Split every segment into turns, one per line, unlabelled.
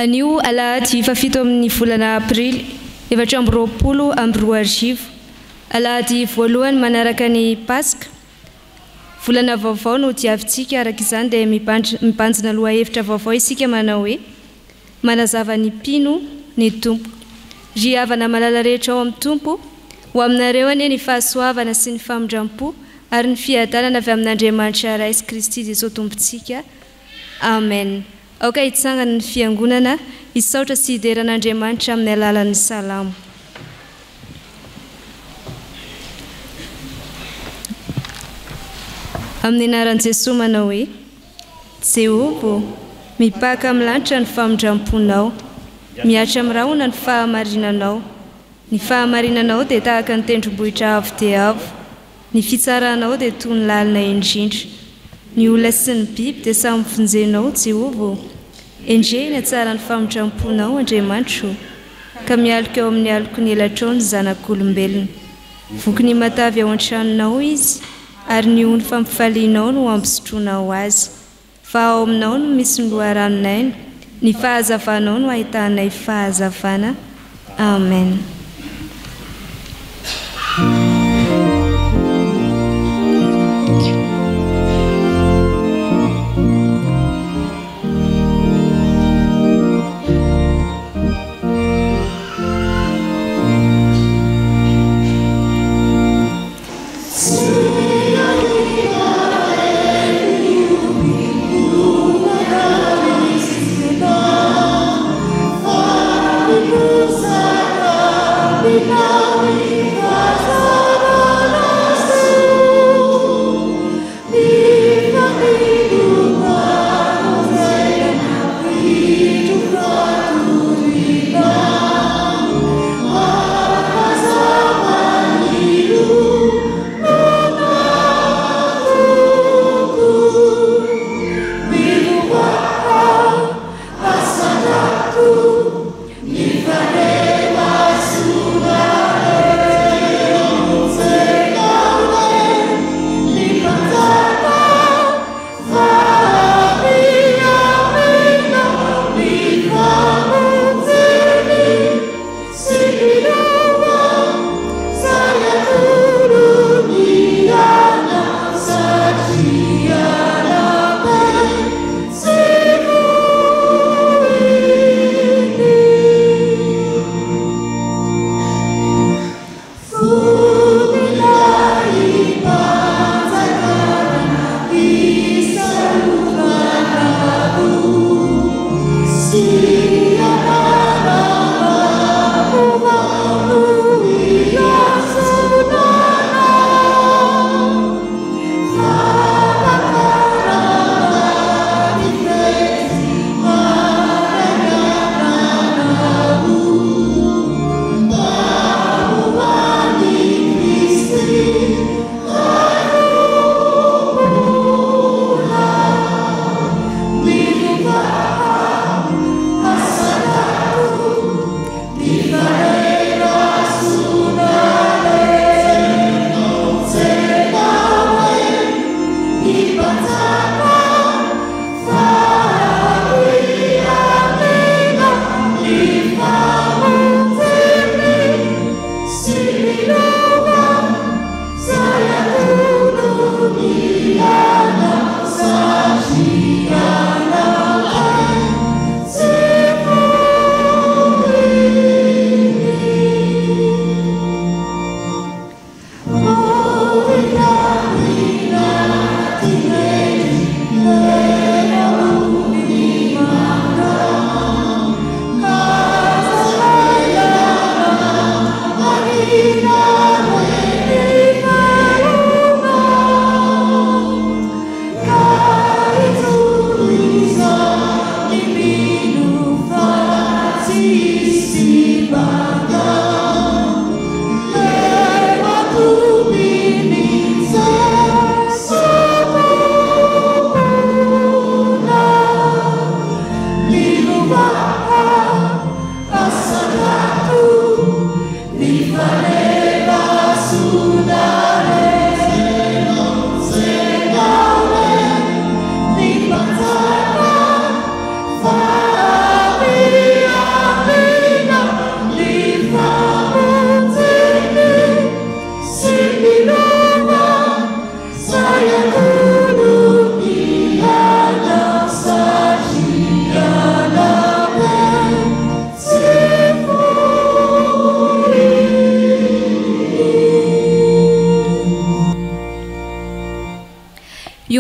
Anio Alahady fafito amin'ny volana Aprily, 2020. Alahady voalohany manaraka ny Paska. Volana vaovao no diavintsika, araka izany dia mibanjina lohahevitra vaovao isika manao hoe manazava ny MPINO ny Tompo. Ry havana malala rehetra ao amin'ny Tompo, ho aminareo anie ny fahasoavana sy ny famindrampo ary ny fiadanana avy amin'Andriamanitra Ray Kristy Jesosy Tompontsika. Amen. Aoka hitsangana ny fiangonana, hisaotra sy hideran'Andriamanitra amin'ny alalan'ny salamo. Amin'ny anaran'i Jesosy manao hoe: Jehovah, mipaka amin'ny lanitra ny famindramponao, miatra amin'ny rahona ny fahamarinanao. Ny fahamarinanao dia tahaka ny tendrombohitra avo dia avo, ny fitsaranao dia toy ny lalina indrindra. Ny olona sy ny biby dia samy vonjenao, Jehovah. Endrena tsara ny famindramponao, Andriamanitra, ka mialoka eo amin'ny aloko ny elatrao ny zanak'olombelona. Voky ny matavy ao an-tranonao izy, ary ny ony fampifalianao no ampisotroanao azy. Fa ao aminao no misy ny loharanonaina, ny fahazavanao no ahitanay fahazavana. Amen.
Now we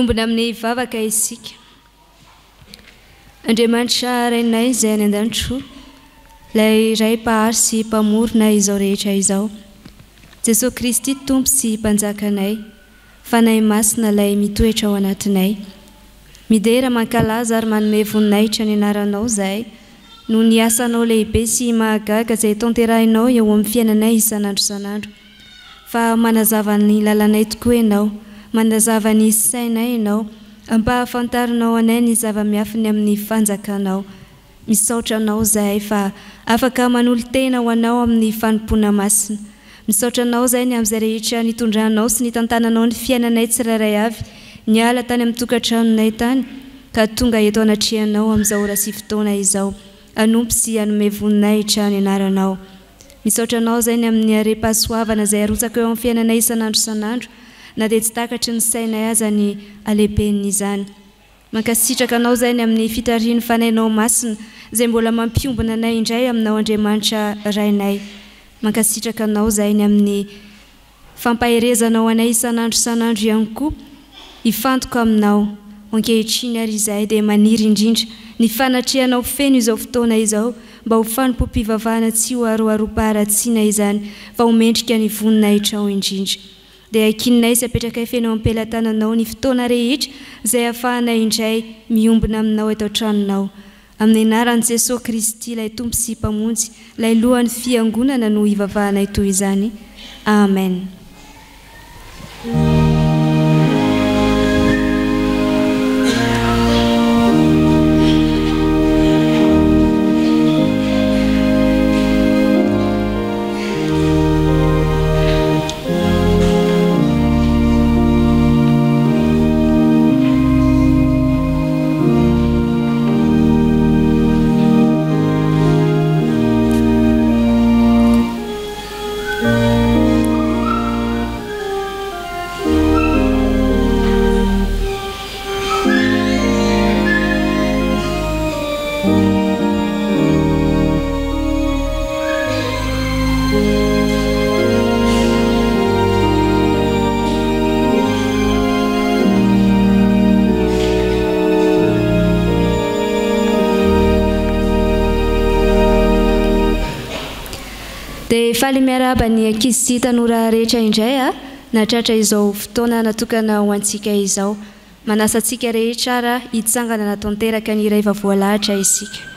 miombona amin'ny vavaka isika. Andriamanitra rainay izay any an-danitro, ilay ray mpahary sy mpamorona izao rehetra izao. Jesosy Kristy tompo sy mpanjakanay, fanahy masina ilay mitoetra ao anatinay. Midera mankalaza ary manome voninahitra ny anaranao izay, no ny asanao lehibe sy mahagaga izay tanterahinao eo amin'ny fiainanay isan'andro isan'andro. Fa manazava ny lalanay tokoa ianao, manazava ny sainay ianao, ampahafantarinao anay ny zava-miafiny amin'ny fanjakanao. Misaotra anao izay fa afaka manolo-tena ho anao amin'ny fanompoana masina. Misaotra anao izay ny amin'izay rehetra nitondranao sy nitantananao ny fiainanay tsirairay avy, niala tany amin'ny tokantranonay tany, ka tonga eto anatrehanao amin'izao ora sy fotoana izao, anompy sy hanome voninahitra ny anaranao. Misaotra anao izay ny amin'ny are-pahasoavana izay arotsaka eo amin'ny fiainanay isan'andro isan'andro, na dia tsy takatry ny sainay aza ny alehiben'izany. Mankasitraka anao izay ny amin'ny fitarian'ny fanainao masina izay mbola mampiombona anay indray aminao Andriamanitra rainay. Mankasitraka anao izay ny amin'ny fampaherezanao anay isan'andro isan'andro ihany koa, hifantoka aminao ankehitriny ary izay dia maniry indrindra ny fanatrehanao feno izao fotoana izao, mba ho Fanompoam-Pivavahana tsy ho aroaroam-paharatsiana izany, fa ho mendrika ny voninahitra ao indrindra. Dia ankininay sy apetraka feno am-pelantananao ny fotoana rehetra izay ahafahanay indray miombona aminao eto an-tranonao. Amin'ny anaran'i Jesosy Kristy, ilay tompo sy mpamonjy, ilay lohan'ny fiangonana no hivavahanay toy izany. Amen. Faly miaraba ny ankizy sy tanora rehetra indray natratra izao fotoana natokana ho antsika izao. Manasa antsika rehetra hitsangana natanteraka ny iray vavoalahatra isika.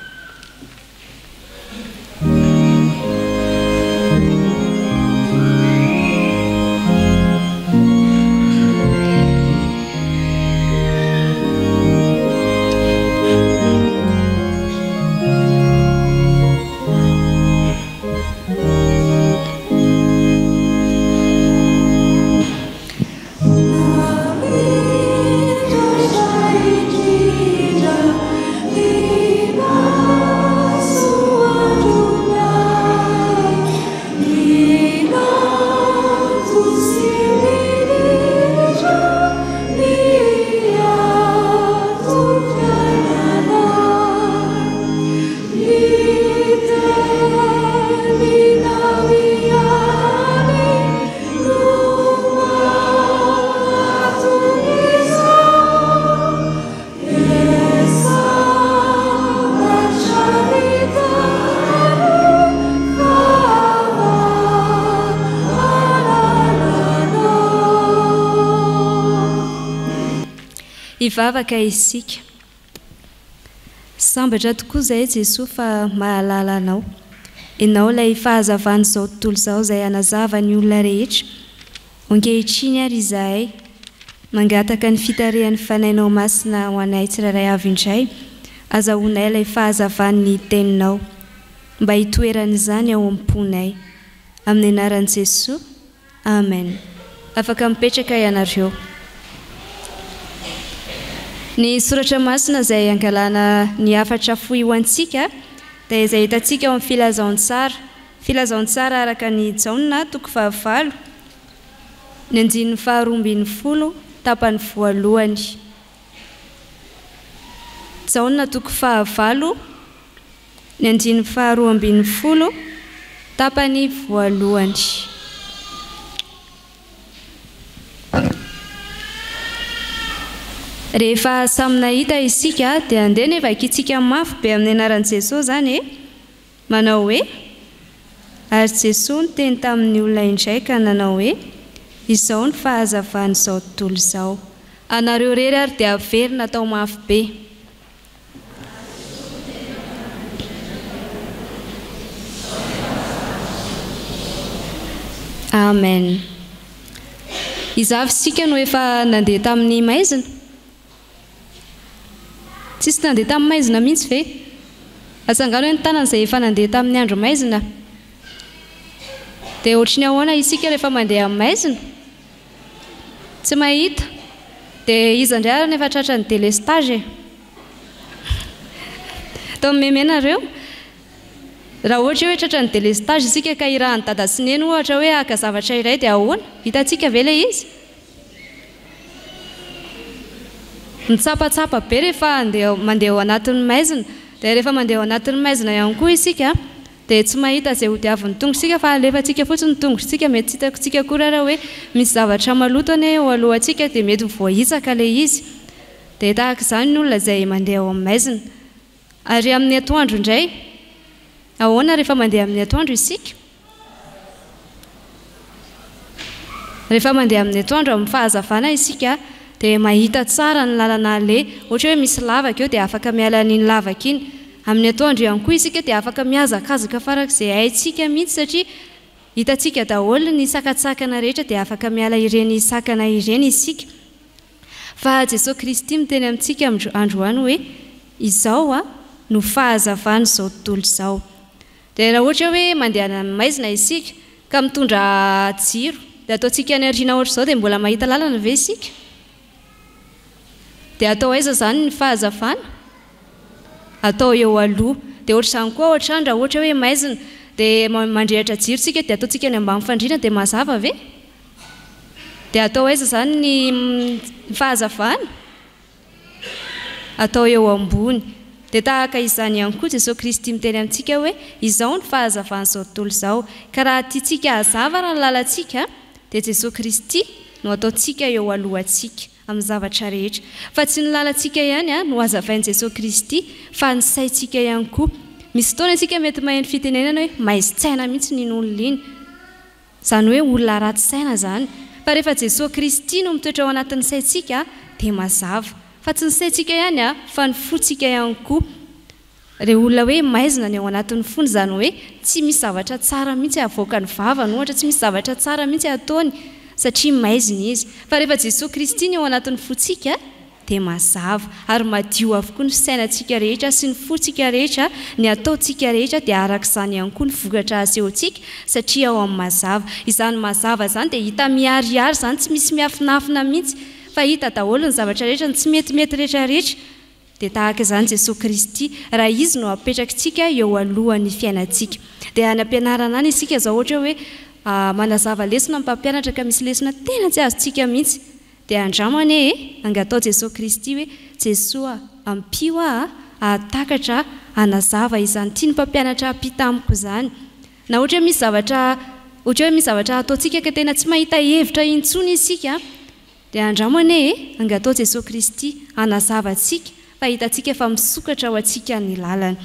Ivavaka isika. Sambatra tokoa izay Jesosy fa mahalala anao. Ianao ilay fahazavany izao tontolo izao izay anazava ny olona rehetra. Ankehitriny ary izahay mangataka ny fitarehan'ny fanainao masina ho anay tsirairay avy indray, azahoanay ilay fahazavany teninao, mba hitoeran'izany ao am-ponay. Amin'ny anaran'i Jesosy. Amen. Afaka mipetraka ianareo. Ny soratra masina izay angalana ny hafatra fohy ho antsika dia izay hitantsika ao amin'ny filazaon-tsara. Filazaon-tsara araka ny Jaona 9, ny andinin'ny 12, tapany voalohany. Jaona 9, ny andinin'ny 12, tapany voalohany. rehefa samy nahita isika dia andeha nefa ikitsika mafy be amin'ny anaran'i Jesosy zany manao hoe ary Jesosy teny tamin'ny olona indray ka nanao hoe izao ny fahazavan'izao tontolo izao anareo rery ary dia averina tao mafy be. Amen. Izavy sika no efa nandeha tamin'ny maizina. Tsisy nandeha tamin'ny maizina mihitsy ve? Atsangano hoe ny tanana izay efa nandeha tamin'ny andro maizina. Dia ohatrany ahoana isika rehefa mandeha amin'ny maizina? Tsy mahita. Dia iza indray ary nefa tratra ny délestage. Tao memenareo. Raha ohatra hoe tratra ny délestage isika ka irahan'ny dada sy neny ohatra hoe aka zavatra iray dia ahoana? Hitantsika ve ilay izy? Mitsapatsapa be rehefa mandeha ao anatin'ny maizina. Dia rehefa mandeha ao anatin'ny maizina ihany koa isika dia tsy mahita izay ho diavin'ny tongotsika fa alefantsika fotsiny ny tongotsika mety tsy hitantsika koa raha hoe misy zavatra maloto ane ao alohantsika dia mety voahitsaka ilay izy. Dia tahaka izany ny olona izay mandeha ao amin'ny maizina. Ary amin'ny atoandro indray ahoana rehefa mandeha amin'ny atoandro isika? Rehefa mandeha amin'ny atoandro amin'ny fahazavana isika dia mahita tsara ny lalana ale. Ohatra hoe misy lavaka eo dia afaka miala an'iny lavaka iny. Amin'ny atoandro ihany koa isika dia afaka mihazakazaka farak'izay haintsika mihitsy satria hitantsika daholo ny sakatsakana rehetra dia afaka miala ireny sakana ireny isika. Fa Jesosy Kristy miteny amintsika androany hoe izao no fahazavana izao tontolo izao. Dia raha ohatra hoe mandeha amin'ny maizina isika ka mitondra jiro dia ataontsika any ariana ohatra izao dia mbola mahita lalana ve isika? Dia atao aiza zany ny fahazavana? Atao eo aloha. Dia ohatra izany koa ohatra raha ohatra hoe maizina dia mandrehatra jiro isika dia ataontsika any ambany fandriana dia mazava ve? Dia atao aiza zany ny fahazavana? Atao eo ambony. Dia tahaka izany ihany koa Jesosy Kristy miteny amintsika hoe izao ny fahazavana izao tontolo izao. Ka raha tiantsika hazava raha ny lalantsika dia Jesosy Kristy no ataontsika eo alohantsika amin'ny zavatra rehetra. Fa tsy ny lalantsika ihany no hazavain'i Jesosy Kristy fa ny saintsika ihany koa. Misy fotoana isika mety maheno fitenenana hoe maizi-tsaina mihitsy ny olona iny. Izany hoe olona ratsy saina zany. Fa rehefa Jesosy Kristy no mitoetra ao anatin'ny saintsika dia mazava. Fa tsy ny saintsika ihany fa ny fontsika ihany koa. Ireo olona hoe maizina ny ao anatin'ny fony izany hoe tsy misy zavatra tsara mihitsy avoaka ny vavany ohatra tsy misy zavatra tsara mihitsy ataony satria maizina izy. Fa rehefa Jesosy Kristy ny ao anatin'ny fontsika dia mazava ary madio avokoa ny sainantsika rehetra sy ny fontsika rehetra, ny ataontsika rehetra dia arak'izany ihany koa ny vokatra asehontsika satria ao amin'ny mazava. Izany mazava izany dia hita miharihary izany tsy misy miafinafina mihitsy fa hita daholo ny zavatra rehetra ny tsy metimety rehetrarehetra. Dia tahaka izany Jesosy Kristy raha izy no apetrakitsika eo alohan'ny fiainantsika. Dia any ampianarana any isika zao ohatra hoe manazava lesona mpampianatra ka misy lesona tena tsy azontsika mihitsy dia andramany angatao Jesosy Kristy hoe Jesosy ampio ahatakatra hanazava izany tiany mpampianatra ampita amiko izany. Na ohatra hoe misy zavatra ataontsika ka tena tsy mahita hevitra intsony isika dia andramany angatao Jesosy Kristy hanazava antsika fa hitantsika fa misokatra ao antsika ny lalana.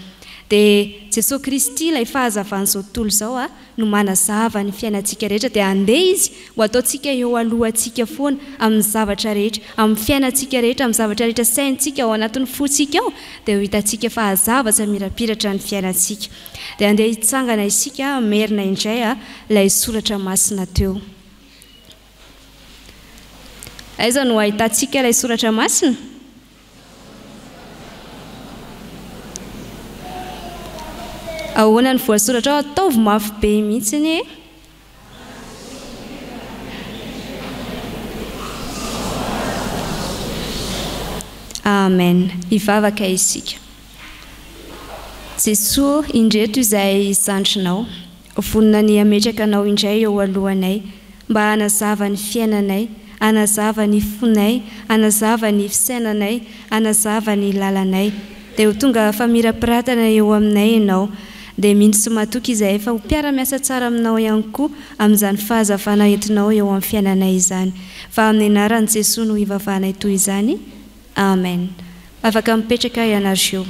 Dia Jesosy Kristy ilay fahazavana izao tontolo izao no manazava ny fiainantsika rehetra dia andeha izy ho ataontsika eo alohantsika foana amin'ny zavatra rehetra, amin'ny fiainantsika rehetra, amin'ny zavatra rehetra saintsika ao anatin'ny fontsika ao dia ho hitantsika fa hazava mirapiratra ny fiainantsika. Dia andeha hitsangana isika merina indray ilay soratra masina teo. Aiza no ahitantsika ilay soratra masina? Ahoana ny voasoratra ao ataovy mafy be mihitsy Amen. Hivavaka isika. Jesosy indreto izay zandrinao, vonona ny ametraka anao indray eo alohanay mba hanazava ny fiainanay, hanazava ny fonay, hanazava ny fisainanay, hanazava ny lalanay. Dia ho tonga famirapiratana eo aminay ianao. Dia mino sy matoky izay efa ho mpiara-miasa tsara aminao ihany koa amin'izany fahazavana entinao eo amin'ny fiainanay izany. Fa amin'ny anaran'i Jesosy no hivavahanay toy izany. amen. Afaka mipetraka ianareo.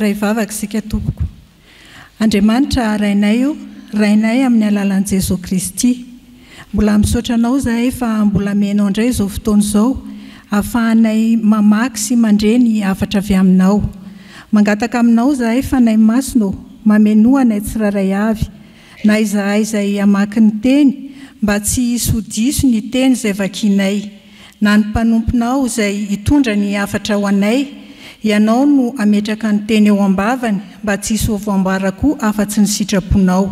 Ray vavaka sika tompoko. Andriamanitra rainay amin'ny alalan'i Jesu Kristy. Mbola misaotra anao zahay fa mbola menao indray izao fotoana izao ahafahanay mamaky sy mandreny hafatra avy aminao. Mangataka aminao zahay fa nay masonao mamenoanay tsiraray avy na izahay izay hamaky ny teny mba tsy hisodiso ny teny izay vakianay na ny mpanomponao izay hitondra ny hafatra ho anay. Ianao no ametraka ny teny eo ambavany mba tsy hisy voamboara koa afa-tsy ny sitraponao.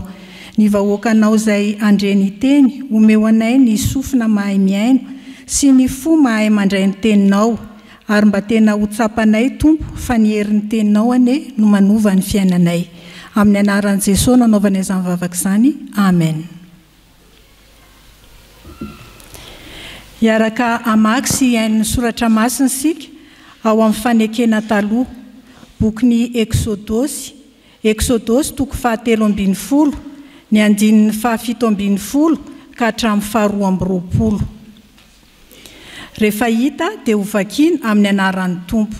Ny vahoakanao izay andreny teny omeo anay ny sofina mahay miaino sy ny fo mahay mandray ny teninao ary mba tena ho tsapanay Tompo fa ny herin'ny teninao ane no manova ny fiainanay. Amin'ny anaran'i Jesosy nanaovana izany vavaka izany. Amen. Iaraka amaky sy iain'ny soratra masina sika ao amin'ny fanekena taloha, bokin'ny Exodosy toko 7:20, ny andininy 7:20 ka hatramin'ny 12:20. Rehefa hita dia ho vakiana amin'ny anaran'ny Tompo.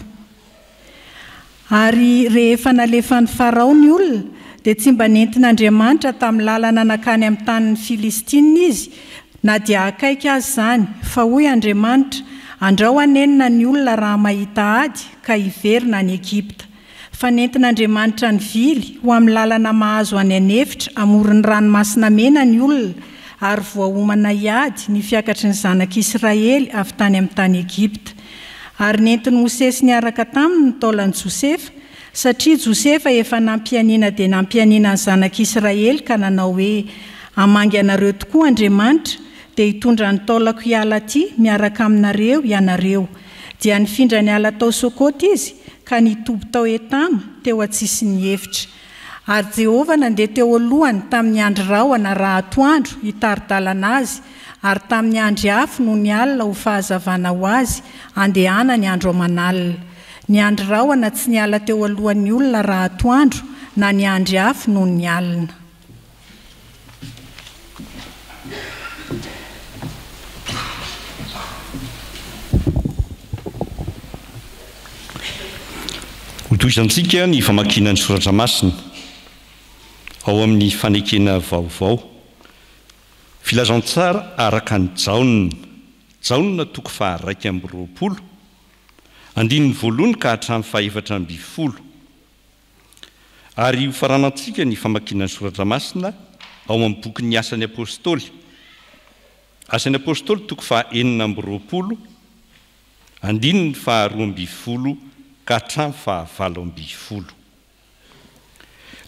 Ary rehefa nalefan'ny Farao ny olona dia tsy mba nentin'Andriamanitra tamin'ny lalana nakany amin'ny tanin'ny Filistina izy, na dia akaiky azy izany, fa hoy Andriamanitra, andrao anenina ny olona raha mahita ady ka hiverina any Egipta. Fa nentin'Andriamanitra ny vily ho amin'ny lalana mahazo any anefitra amoron'ny ranomasina mena ny olona ary voahomana hiady ny fiakatry ny zanak'Israely avy tany amin'ny tany Egipta. Ary nentin'i Mosesy niaraka taminy ny taolan'i Josefa, satria Josefa efa nampianina dia nampianina ny zanak'Israely ka nanao hoe hamangy anareo tokoa Andriamanitra dia hitondra ny taolako hiala ty miaraka aminareo ianareo. Dia nifindra ny ala tao Sokoty izy ka nitoby tao Etama teo atsisy ny hevitra. Ary Jehovah nandeha teo alohany tamin'ny andro rahona raha atoandro hitaridalana azy, ary tamin'ny andro afo no ny alina ho fahazavana ho azy andehana ny andro aman'alina. Ny andro rahona tsy niala teo alohan'ny olona raha atoandro na ny andro afo no ny alina.
Hotoisantsika ny famakiana ny soratra masina ao amin'ny fanekena vaovao. Filazantsara araka ny Jaonina toko 2:20, andininy 1 ka hatramin'ny 4:20. Ary hofaranantsika ny famakiana ny soratra masina ao amin'ny bokin'ny Asan'ny Apôstôly. Asan'ny Apôstôly toko 4:20, andininy 2:20 ka hatramin'ny 7:20.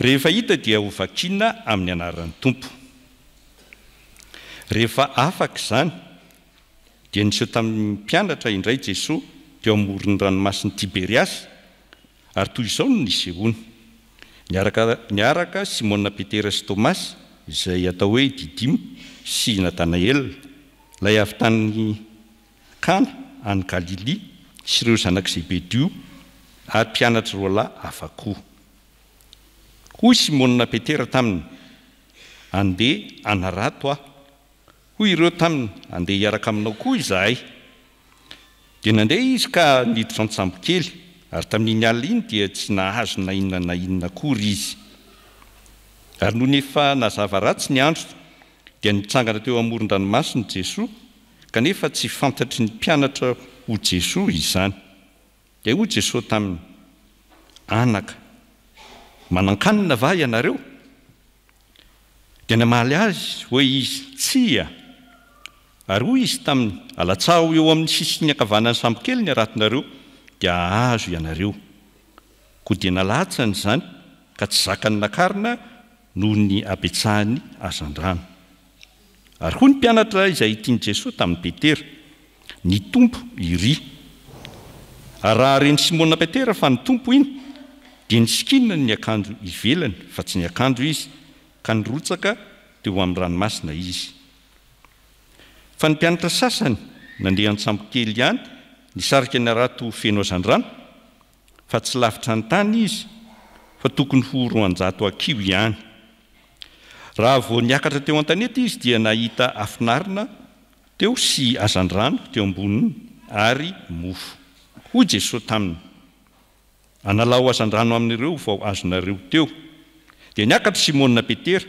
Rehefa hita dia ho vakiana amin'ny anaran'ny Tompo. Rehefa afaka izany dia niseho tamin'ny mpianatra indray Jesosy teo amoron'ny ranomasin'ny Tiberiasy, ary toy izao no nisehony. Niaraka Simona Petera sy Tomasy izay atao hoe Didimy sy Natanaela, ilay avy tany Kana any Galili sy ireo zanak' Zebedio, ary mpianatra roa lahy hafa koa. Hoy Simona Petera taminy, andeha anarato aho. Hoy ireo taminy, andeha hiaraka aminao koa izahay. Dia nandeha izy ka niditra an-tsambo kely, ary tamin'iny alina iny dia tsy nahazo na inona kory izy. Ary noho nefa nazava ratsy ny andro dia nitsangana teo amoron-dranomasina Jesoa, kanefa tsy fantatry ny mpianatra ho Jesoa izany. Dia ho Jesoa taminy: anaka, manan-kanina va ianareo? Dia namaly azy hoe izy tsia. Ary hoy izy taminy: alatsaho eo amin'ny sisiny ankavanan'ny sambokely ny aratinareo dia ahazo ianareo. Koa dia nalatsany izany ka tsy zakany nakarina noho ny abetsahany hazan-drano. Ary hoy ny mpianatra izay tiany Jesoa tamin'ny Petera: ny Tompo iry. Ary raha reny Simona Petera fa ny Tompo iny, dia nisikinina ny akanjo ivelany fa tsy ny akanjo izy, ka nirotsaka teo amin'ny ranomasina izy. Fa ny mpianatra sasany nandeha an-tsambokely ihany nisarika ny arato feno hazan-drano, fa tsy lavitra ny tany izy, fa tokony ho 200 akiho ihany. Raha vao niakatra teo an-tanety izy dia nahita afinarina teo sy hazan-drano teo amboniny ary mofo. Hoy Jesoa taminy: analao hazan-drano amin'ireo vao azonareo teo. Dia niakatra Simona Petera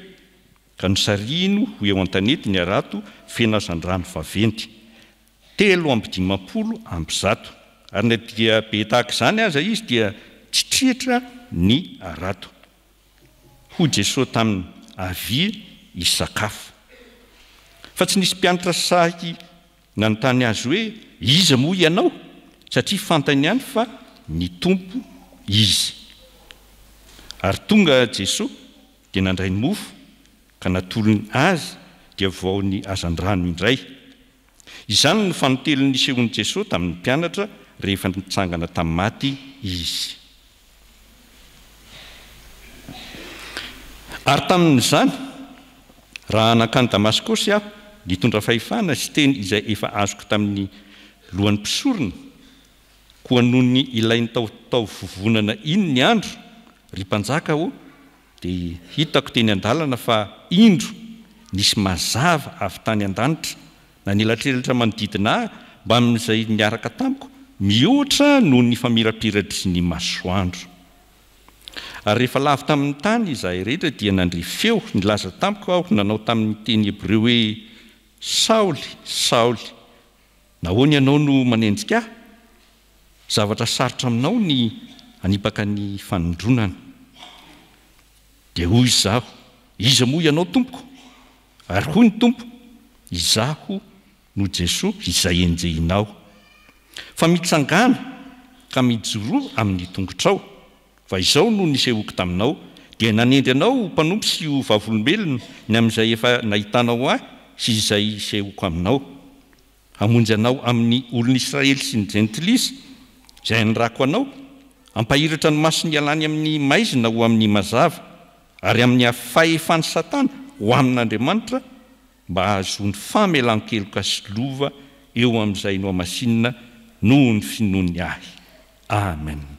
ka nosarino ho eo an-tanety ny arato feno hazan-drano vaventy 350 ary na dia be tahaka izany aza izy dia tsy trehitra ny arato. Hoy Jesoa taminy: avia hisakafo. Fa tsy nisy mpianatra sahy nanontany azy hoe: iza moa ianao? Satria fantany ihany fa ny Tompo izy. Ary tonga Jesoa dia nandray ny mofo ka natolony azy dia vao ny hazan-drano indray. Izany no fanotelo nisehon'i Jesoa tamin'ny mpianatra rehefa nitsangana tamin'ny maty izy. Ary tamin'izany, raha nankany Damaskosy aho nitondra fahefana sy teny izay efa azoko tamin'ny lohan'ny mpisorona, koa noho ny ilainy tao vovonana iny ny andro ry mpanjaka aho, dia hitako teny an-dalana fa indro nisy mazava avy tany an-danitra na nilatrelatra manodidina ahy mba amin'izay niaraka tamiko mihoatra noho ny famirapiratry ny masoandro. Ary rehefa lavy tamin'ny tany izahay rehetra dia nandry feo nilaza tamiko aho, nanao tamin'ny teny hebreo hoe: Saoly, Saoly, nahoana ianao no manenjika ahy? Zavatra sarotra aminao ny hanipaka ny fanondronana. Dia hoy izaho: iza moa ianao Tompoko? Ary hoy ny Tompo: izaho no Jesoa izay enjehinao. Fa mitsangana ka mijoro amin'ny tongotrao, fa izao no nisehoko taminao, dia nanendry anao mpanompo sy ho vavolombelona ny amin'izay efa nahitanao ahy sy izay sehoko aminao. Hamonjy anao amin'ny olon'Israely sy ny jentilisa izay nirako anao, ampahiratra ny masony ialany amin'ny maizina ho amin'ny mazava, ary amin'ny fahefan'ny Satana ho amin'Andriamanitra, mba ahazony famelan-keloka sy lova eo amin'izay no amasinina noho ny finoany ahy. Amen.
Amen.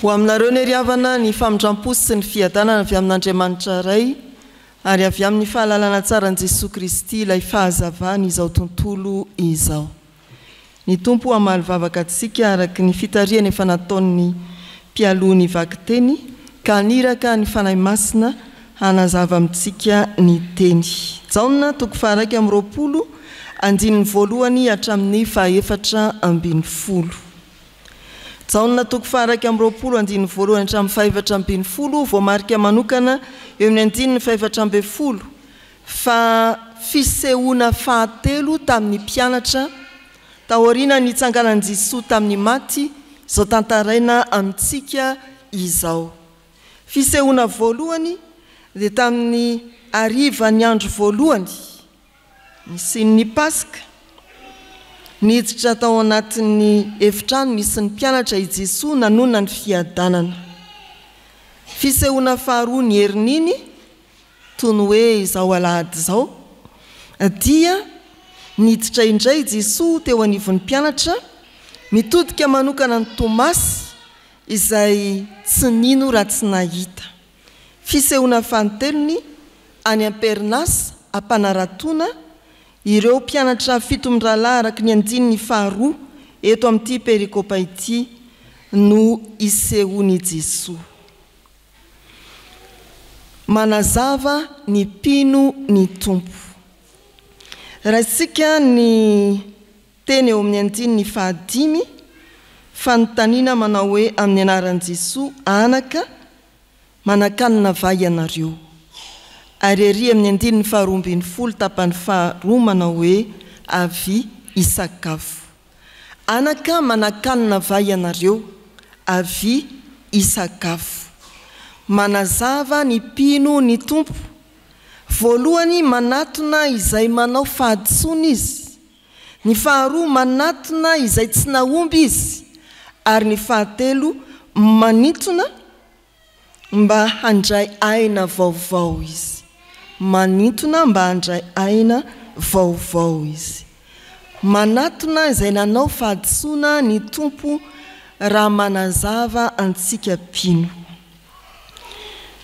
ho aminareo ny riavana ny famindram-posy sy ny fiadanana avy amin'Andriamanitra ray ary avy amin'ny fahalalana tsara ny Jesosy Kristy ilay fahazavany izao tontolo izao. Ny Tompo hamaly vavaka antsika araky ny fitariana efa nataon'ny mpialohan'ny vaky-teny ka niraka ny fanahy masina hanazava amintsika ny teny. Jaona 2:20 andininy voalohany hatramin'ny 4:10. Jaona 2:20 andininy voalohany hatramin'ny 4:10 vao marika manokana eo amin'ny andininy 4:10 fa fisehoana fahatelo tamin'ny mpianatra taoriana ny tsanganan Jesosy tamin'ny maty izao tantaraina amintsika izao. Fisehoana voalohany dia tamin'ny hariva ny andro voalohany ny sin'ny Paska niditra tao anatin'ny efitrano misy ny mpianatra i Jesosy nanona ny fiadanana. Fisehoana faharoa ny herininy toy ny hoe izao alahady izao dia niditra indray Jesosy teo anivon'ny mpianatra mitodika manokana ny Tomasy izay tsy nino raha tsy nahita. Fisehoana fahatelony any Amperinasa ampanaratoana ireo mpianatra 7 rahalahy araky ny andininy faharoa eto amin'ity perikopa ity no isehoany Jesosy. Manazava ny mpino ny Tompo. Raha isika ny teny eo amin'ny andininy 5 fanontaniana manao hoe amin'ny anaran'i Jesosy anaka manakanina vai ianareo. Ary ery amin'ny andininy 12 tapany 2 manao hoe avy isakafo. Anaka manakanina vai ianareo avy isakafo. Manazava ny mpino ny Tompo. Voalohany manatona izay manao fahadisoana izy. Ny faharoa manatona izay tsy naomby izy. Ary ny fahatelo manitona mba handray aina vaovao izy. Manitona mba handray aina vaovao izy. Manatona izay nanao fahadisoana ny Tompo raha manazava antsika mpino.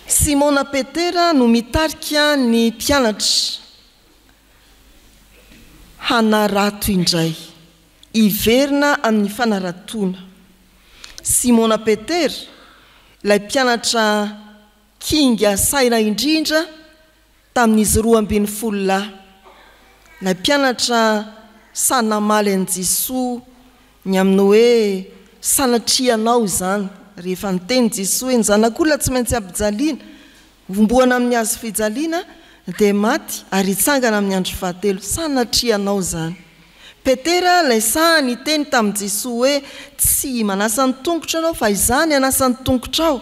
Simona Petera no mitarika ny mpianatra hanarato indray iverina amin'ny fanaratoana. Simona Petera ilay mpianatra kinga saina indrindra tamin'izy 12 lahy. Ilay mpianatra sanamaly an'i Jesosy ny amin'ny hoe sanatrianao zany. Rehefa niteny Jesosy hoe ny zanak'olona tsy maintsy ampijaliana, vomboana amin'ny hazo fijaliana dia maty ary hitsangana amin'ny andro fahatelo. Sanatrianao zany. Petera ilay sahany teny tamin'i Jesosy hoe tsy manasa ny tongotra anao fa izany anasa ny tongotra ao.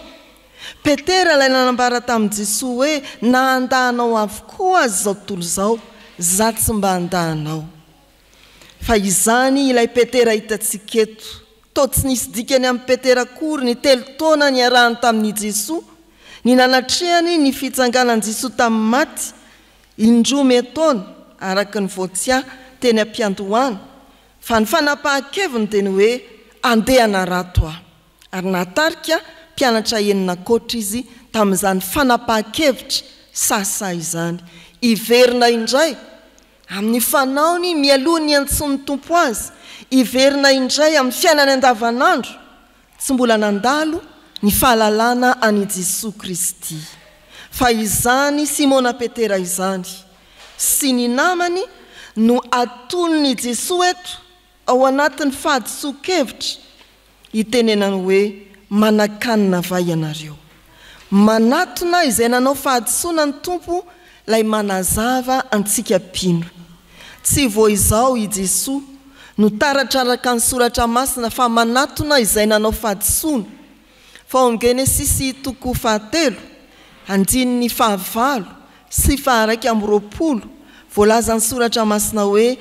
Petera ilay nanambara tamin'i Jesosy hoe na andahanao avokoa azy izao tontolo izao, za tsy mba andahanao. Fa izany ilay Petera hitantsika eto. Tô tsy nisy dikany amin'ny Petera akory ny 3 taona ny arahany tamin'i Jesosy, ny nanatrehany ny fitsanganan Jesosy tamin'ny maty, indromy taona araka ny voatsia teny am-piandohana. Fa ny fanapahan-keviny dia ny hoe andeha hanarato aho. Ary natarika mpianatra enina koatra izy tamin'izany fanapahan-kevitra sasa izany. Iverina indray amin'ny fanaony mialohan'ny antsoin'ny Tompo azy. Iverina indray amin'ny fiainany andavanandro tsy mbola nandalo ny fahalalana any Jesosy Kristy. Fa izany Simona Petera izany sy ny namany no aton'ny Jesosy eto ao anatin'ny fahadisoan-kevitra itenenany hoe manakanina vai ianareo. Manatona izay nanao fahadisoana ny Tompo lay manazava antsika mpino. Tsy vo izao i Jesosy no taratraraka ny soratra masina fa manatona izay nanao fahadisoana. Fa ao amin'ny Genesisy 4 andininy 9 sy 20 voalaza ny soratra masina hoe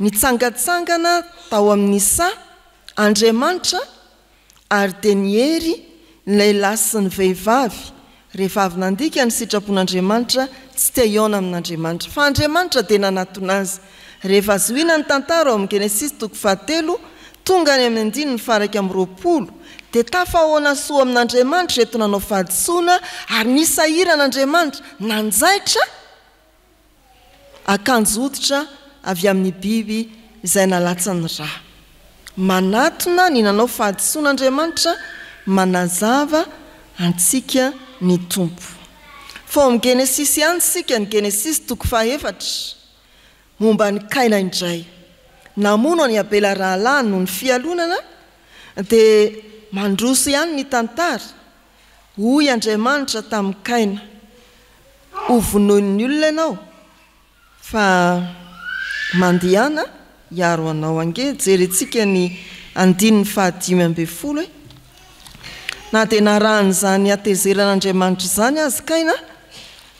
nitsangatsangana tao amin'ny sa Andriamanitra ary dia niery ny lehilahy sy ny vehivavy rehefa avy nandika ny sitrapon'Andriamanitra tsy te hiaona amin'Andriamanitra. Fa Andriamanitra dia nanatona azy. Rehefa zoina ny tantara ao amin'ny Genesisy 3 tonga any amin'ny andininy 20 dia tafahoana soa amin'Andriamanitra reto nanao fahadisoana ary nisahiran'Andriamanitra nanjaitra akanjo hoditra avy amin'ny biby izay nalatsany raha. Manatona ny nanao fahadisoan'Andriamanitra manazava antsika ny tompo. Fa amin'ny Genesisy ihany sika ny Genesisy 4 momba ny Kaina indray. Namono ny Abela rahalahy noho ny fialonana dia mandroso ihany ny tantara. Hoy Andriamanitra tamin'ny Kaina, ho vonoin'ny olona ianao fa mandehana hiaro anao. Ange jerentsika ny 5:10 na dia narahany zany atezeran'Andriamanitra zany azy Kaina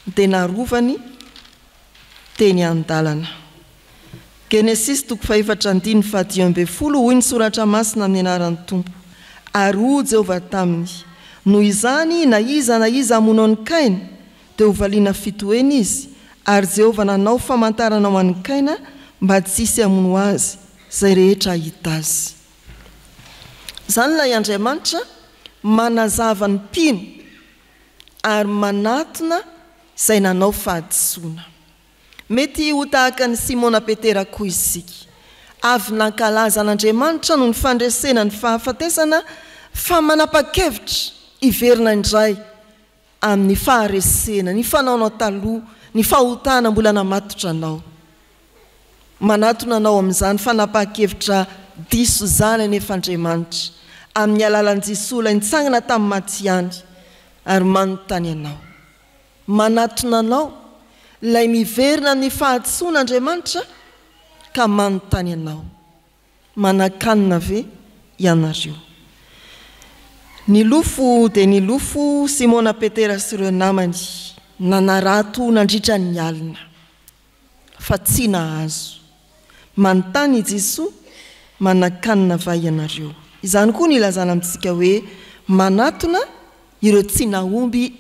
dia narovany teny an-dalana. Genesisy 4:10 hoy ny soratra masina amin'ny anaran'ny Tompo, ary hoy Jehovah taminy, noho izany na iza amono an'i Kaina dia hovaliana fitoena izy, ary Jehovah nanao famantarana ho an'i Kaina mba tsy hisy amono azy izay rehetra hita azy. Zany ilay Andriamanitra manazava ny mpino ary manatona izay nanao fahadisoana. Mety ho tahaka ny Simona Petera koa isika. Avy nankalaza an'Andriamanitra noho ny fandresena ny fahafatesana fa manapa-kevitra iverina indray amin'ny faharesena, ny fanaonao taloha, ny fahotana mbola namatotra anao. Manatona anao amin'izany fanapa-kevitra diso zany anefa Andriamanitra amin'ny alalan'ny Jesosy ilay nitsangana tamin'ny Matiany ary manontany anao. Manatona anao ilay miverina amin'ny fahadisoan'Andriamanitra ka manontany anao. Manakanina ve ianareo? Nilofo dia nilofo Simona Petera sy ireo namany, nanarato nandritra ny alina fa tsy nahazo. Manontany Jesosy, manakanina va ianareo? Izany koa nilazana amintsika hoe manatona ireo tsy nahomby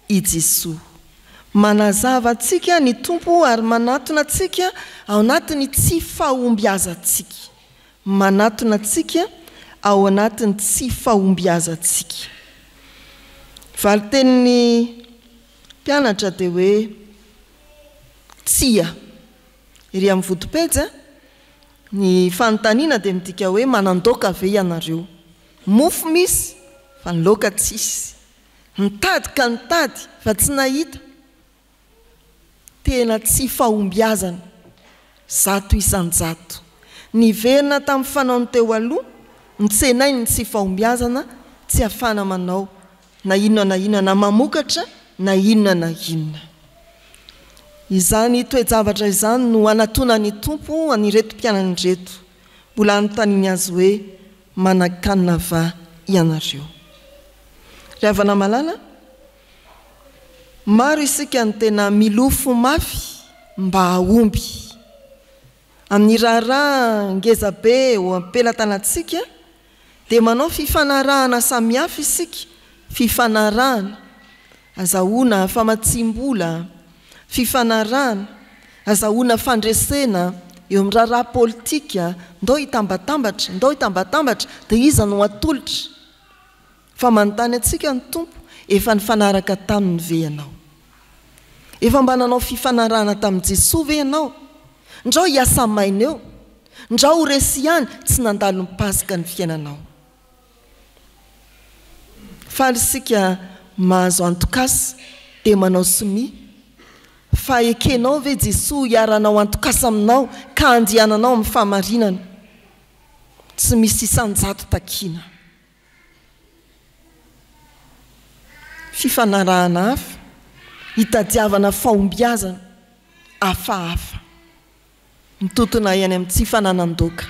i Jesosy. Manazava antsika ny Tompo ary manatona antsika ao anatiny tsy fahombiazantsika. Manatona antsika ao anatiny tsy fahombiazantsika. Valitenin'ny mpianatra dia hoe tsia. Iry amin'ny vodopejy ny fanontaniana dia midika hoe manandoka ve ianareo? Mofo misy fa ny laoka tsisy. Nitady ka nitady fa tsy nahita. Tena tsy fahombiazana 100%. Niverina tamin'ny fanaony teo aloha, nitsenainy ny tsy fahombiazana, tsy afana manao na inona na mamokatra na inona. Izany toe-javatra izany no anatona ny Tompo anireto mpianany reto. Mbola anontaniany azy hoe manakanina va ianareo? Ry havana malala, maro isika ny tena milofo mafy mba ahomby. Amin'ny raharaha ngeza be o ampelantanantsika dia manao fifanarahana samihafa isika. Fifanarahana azahoana famatsim-bola, fifanarahana azahoana fandresena eo amin'ny raharaha politika, ndao hitambatambatra dia iza no atolotra. Fa manontany antsika ny Tompo, efa nifanaraka taminy ve ianao? Efa mba nanao fifanarahana tamin'i Jesosy ve ianao? Ndrao hiasa maina eo, ndrao ho resy ihany tsy nandalo ny pasika ny fiainanao. Fa isika mahazo antokasa dia manao somi, fa ekenao ve Jesosy hiaranao antokasa aminao ka andiananao amin'ny fahamarinana? Tsy misy isan-jato takina. Fifanarahana hafa, hitadiavana fahombiazana hafahafa, mitotona ihany amin'ny tsy fananan-doka.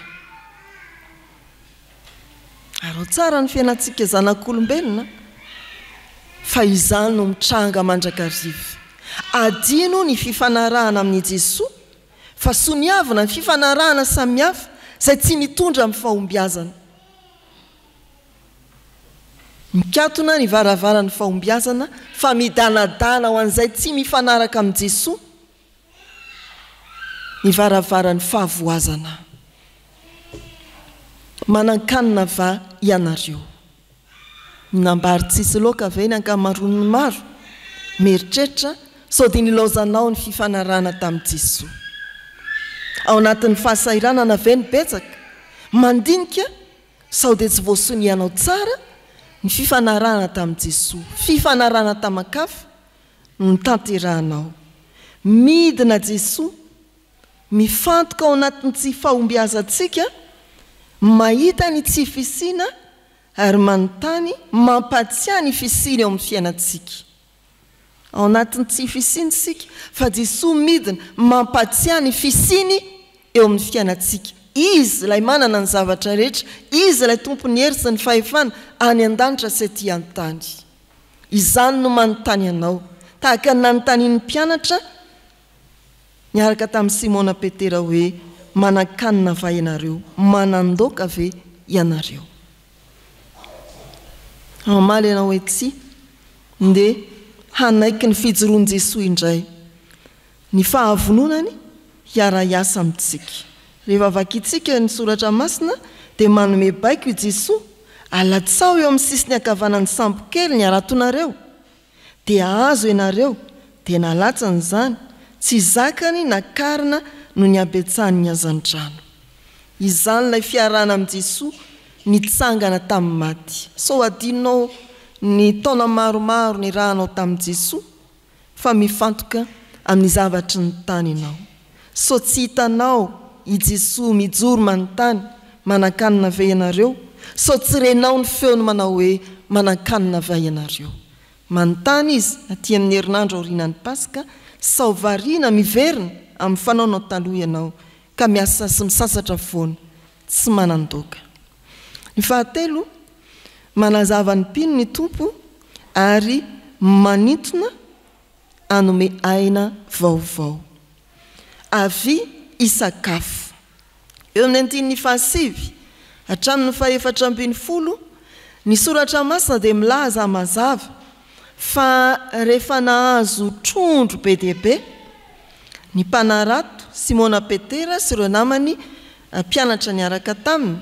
Ary tsara ny fiainantsika zanak'olombelona, fa izany no mitranga mandrakariva. Adino ny fifanarahana amin'ny Jesosy, fa soniavana ny fifanarahana samihafa izay tsy mitondra amin'ny fahombiazana. Mikatona ny varavaran'ny fahombiazana, fa midanadana ho an'izay tsy mifanaraka amin'ny Jesosy, ny varavaran'ny fahavoazana. Manankanina va ianareo? minambary tsisy loka ve ny ankamaron'ny maro mieritreritra sao dia nilaozanao ny fifanarana tamin'i Jesosy ao anatin'ny fahasairanana ve ny betsaka mandinika sao dia tsy voasonianao tsara ny fifanarana tamin'i Jesosy fifanarana taman-kafa no nitanterahanao midina Jesosy mifantoka ao anatin'ny tsy fahombiazantsika mahita ny tsy fisiana ary manontany mampatsiahy ny fisiana eo amin'ny fiainantsika ao anatin'ny tsy fisiantsika fa Jesosy midina mampatsiahy ny fisiany eo amin'ny fiainantsika izy ilay manana ny zavatra rehetra izy ilay tompony hery sy ny fahefana any an-danitra sy aty an-tany izany no manontany anao tahaka ny nanontanian'ny mpianatra niaraka tamin'ny Simona Petera hoe manan-kanina va ianareo manandoka ve ianareo amaly ianao hoe tsy nde hanaiky ny fijoroan'i Jesosy indray ny fahavononany hiara-iasa amintsika rehefa vakitsika ny soratra masina dia manome baiko i Jesosy alatsao eo amin'ny sisiny ankavanan'ny sambo kely ny aratonareo dia azo ianareo dia nalatsany izany tsy zakany nakarina no ny abetsahany ny azan-drano izany ilay fiarana amin'i Jesosy nitsangana tamin'ny maty sao adinao ny taona maromaro ny rahanao tamin'i Jesosy fa mifantoka amin'ny zavatry ny tany ianao sao tsy hitanao i Jesosy mijoro manontany manan-kanina ve ianareo sao tsy renao ny feony manao hoe manan-kanina va ianareo manontany izy aty amin'ny herinandro aorianan'ny Paska sao variana miverina amin'ny fanaonao taloha ianao ka miasa sy misasatra foana tsy manandoka ny fahatelo manazava ny mpino ny tompo ary manintona anome aina vaovao avy isakafo eo amin'ny andinin'ny fahasivy hatramin'ny fahaefatra ambin'ny folo ny soratra masina dia milaza mazava fa rehefa nahazo trondro be dia be ny mpanarato Simona Petera sy ireo namany mpianatra niaraka taminy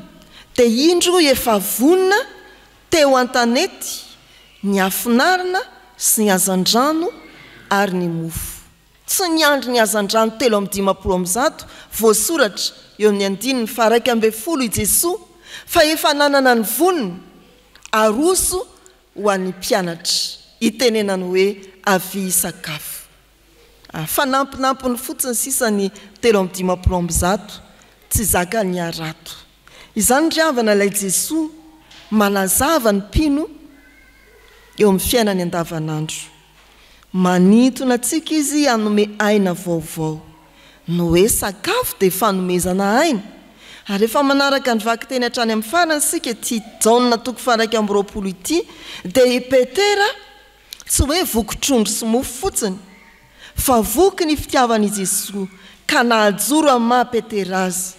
dia indro efa vonina teo an-tanety ny afinarina sy ny azan-drano ary ny mofo tsy niandry ny azan-drano 3:10 voasoratra eo amin'ny andininy fa 1:10 i Jesosy fa efa nanana ny vonina aroso ho an'ny mpianatra itenenany hoe avy sakafo fanampinampiny fotsiny sisany 3:10 tsy zaka ny arato izany riavana ilay Jesosy manazava ny mpino eo amin'ny fiainany andavanandro manintona antsika izy hanome aina vaovao no hoe sakafo dia fanomezana aina ary efa manaraka ny vaky teny hatrany amin'ny farany sika ty jaonina toko 1:20 ity dia i Petera tsy hoe vokotrondro sy mofo fotsiny fa voky ny fitiavany Jesosy ka nahajoro amin'ny maha Petera azy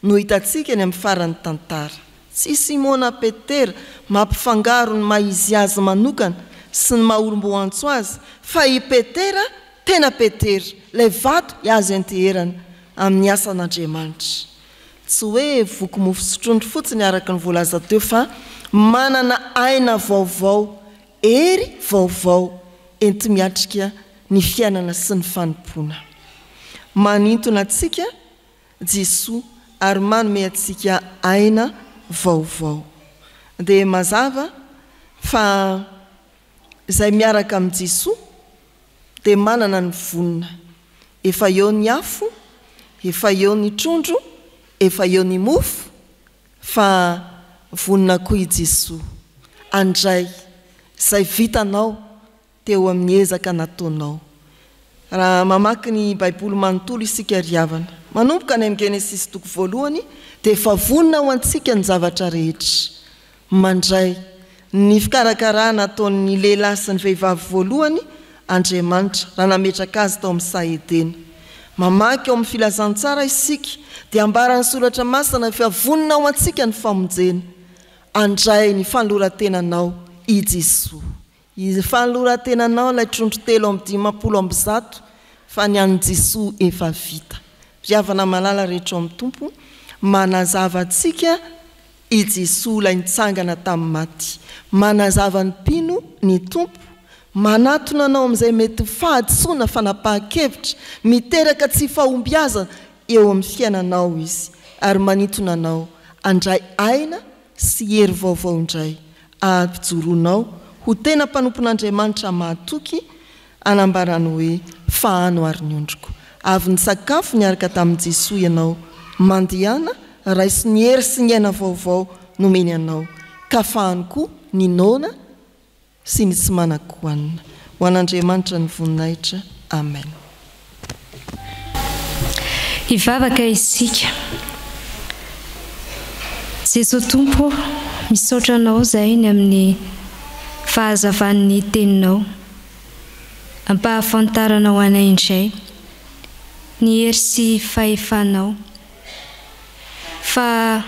no hitantsika ny amin'ny farany tantara tsy Simona Petera mampifangaro ny maizy azy manokana sy ny maha-olom-boantso azy fa i Petera tena Petera ilay vato azo enteherana amin'ny asan'Andriamanitra tsy hoe voky mofo sy trondro fotsiny araka ny voalaza teo fa manana aina vaovao ery vaovao enti miatrika ny fiainana sy ny fanompoana manintona antsika Jesosy ary manome antsika aina vaovao dia mazava fa izay miaraka amin'ny Jesosy dia manana ny vonina efa eo ny afo efa eo ny trondro efa eo ny mofo fa vonina koa i Jesosy andray izay vitanao teo amin'ny ezaka nataonao raha mamaky ny baiboly manontolo isika riavana manomboka ny amin'ny Genesis toko 1 dia efa vonina ho antsika ny zavatra rehetra mandray ny fikarakarana ataon'ny lehilahy sy ny vehivavy voalohany Andriamanitra raha nametraka azy tao amin'ny Saedena mamaky ao amin'ny filazantsara isika dia ambarany soratra masina fa vonina ho antsika ny famonjena andray ny fanoloran-tenanao i Jesosy izy fanoloran-tenanao ilay trondro 3:10 fa ny an'i Jesosy efa vita riavana malala rehetra ao amin'ny tompo manazava antsika i Jesosy ilay nitsangana tamin'ny maty. Manazava ny mpino ny tompo, manatona anao amin'izay mety fahadisoana fanapahan-kevitra, miteraka tsy fahombiazana eo amin'ny fiainanao izy, ary manintona anao andray aina sy hery vaovao indray, ampijoroanao ho tena mpanompon'Andriamanitra mahatoky, anambarany hoe fahano ary ny ondriko. Avy ny sakafo niaraka tamin'i Jesosy ianao, mandehana raisy ny hery sy ny aina vaovao nomeny anao, ka fahany koa ny nona sy ny tsy manan-kohanina. Ho an'Andriamanitra ny voninahitra. Amen.
Hivavaka isika. Jesosy Tompo, misaotra anao zahay ny amin'ny fahazavan'ny teninao, ampahafantaranao anay indray ny hery sy fahefanao, fa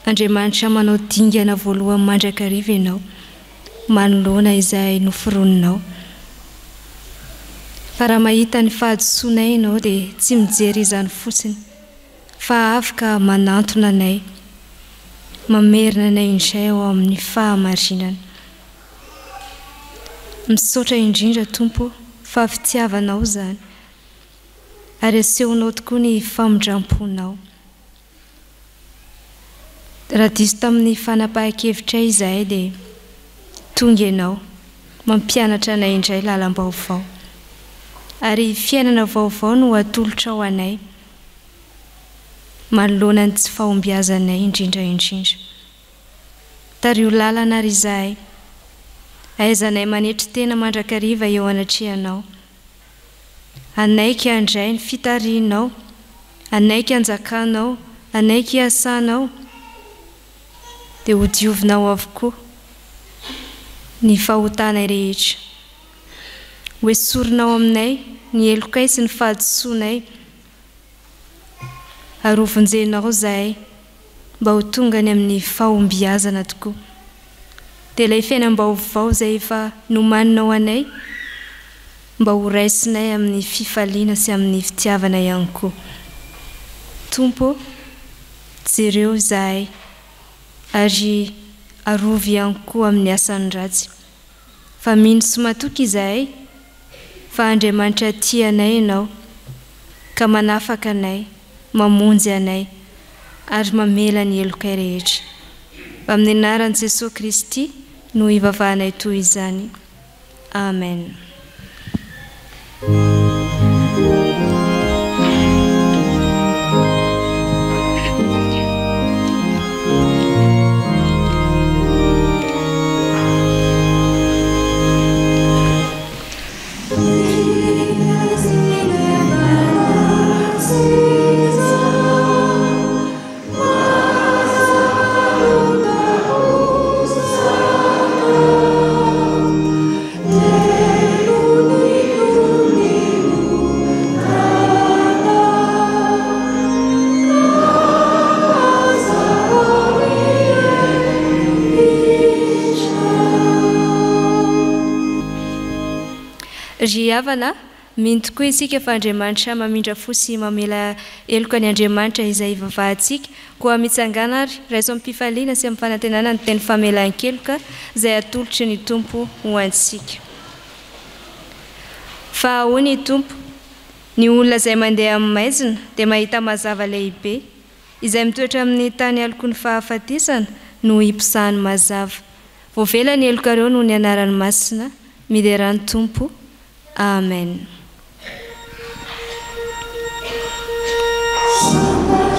Andriamanitra manao dingana voalohany mandrakariva ianao, manoloana izay noforoninao. Fa raha mahita ny fahadisoanay ianao dia tsy mijery izany fotsiny, fa afaka manantona anay, mamerina anay indray ao amin'ny fahamarinana. Misaotra indrindra Tompo fa fitiavanao zany, ary asehonao tokoa ny famindramponao. Raha diso tamin'ny fanapahan-kevitra izahay dia tonga ianao mampianatra anay indray lalam-baovao, ary fiainana vaovao no atolotra ao anay, manoloana ny tsy fahombiazanay indrindra. Tario lalana ary izahay, ahaizanay manetry tena mandrakariva eo anatrehanao, anaiky andray ny fitarianao, anaiky anjakanao, anaiky asanao, dia ho diovinao avokoa ny fahotanay rehetra. Ho esorinao aminay ny elokay sy ny fahadisoanay, ary ho vonjenao zahay mba ho tonga ny amin'ny fahombiazana tokoa. Dia ilay fiainam-baovao izay efa nomaninao anay mba ho raisinay amin'ny fifaliana sy amin'ny fitiavana ihany koa. Tompo, jereo zahay, ary arovy ihany koa amin'ny asany ratsy. Fa mino sy matoky izahay, fa Andriamanitra tia anay ianao, ka manafaka anay, mamonjy anay, ary mamela ny elokay rehetra. Amin'ny anaran'i Jesosy Kristy no ivavahanay toy izany. Amen. Ry havana, mino tokoa isika fa Andriamanitra mamindra fo sy mamela eloka ny Andriamanitra izay ivavahantsika, koa mitsangana ary raiso amin'ny mpifaliana sy amin'ny fanantenana ny teny famelan-keloka izay atolotry ny Tompo ho antsika. Fa hoy ny Tompo, ny olona izay mandeha amin'ny maizina dia mahita mazava lehibe, izay mitoetra amin'ny tany aloko ny fahafatesana no hiposahany mazava. Voavela ny elokareo no ny anaran'ny masina, mideran'ny Tompo. Amen.
Sabat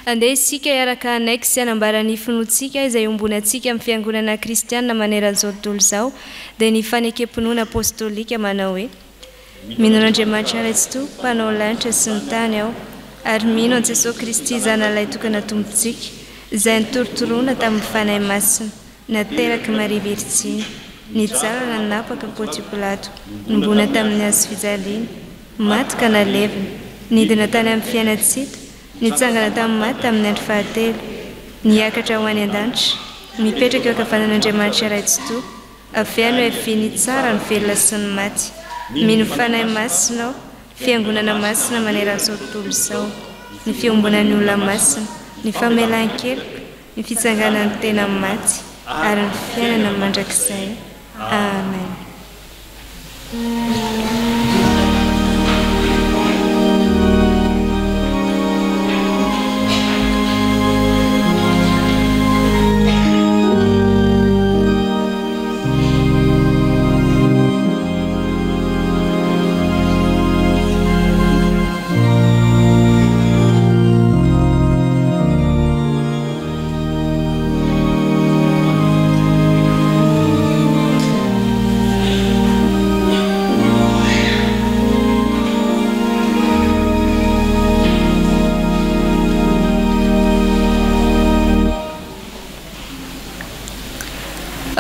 andeha isika iaraka anaiky sy anambarany finoantsika izay ombony antsika amin'ny fiangonana kristianina maneran'izao tontolo izao dia ny fanekem-pinoana apôstôlika manao hoe mino an'Andriamanitra raitso mpanao lanitra sy ny tany aho ary mino an Jesosy Kristy zanalay tokana tompontsika izay nitorotoroana tamin'ny fanahy masina nateraka mariviritsiny nijalana ny napaka Pônty Pilato nimbona tamin'ny hazo fijaliana maty ka nalevina nidina tany amin'ny fiainatsika nitsangana tamin'ny maty tamin'ny andro fahatelo niakatra ho any an-danitra mipetraka eo ankavanan'Andriamanitra raitso afiano hoe finy tsara ny velona sy ny maty mino fanahy masina aho fiangonana masina maneran'izao tontolo izao ny fiombonan'ny olona masina ny famelan-keloka ny fitsanganan'ny tena maty ary ny fiainana mandrakizay amen.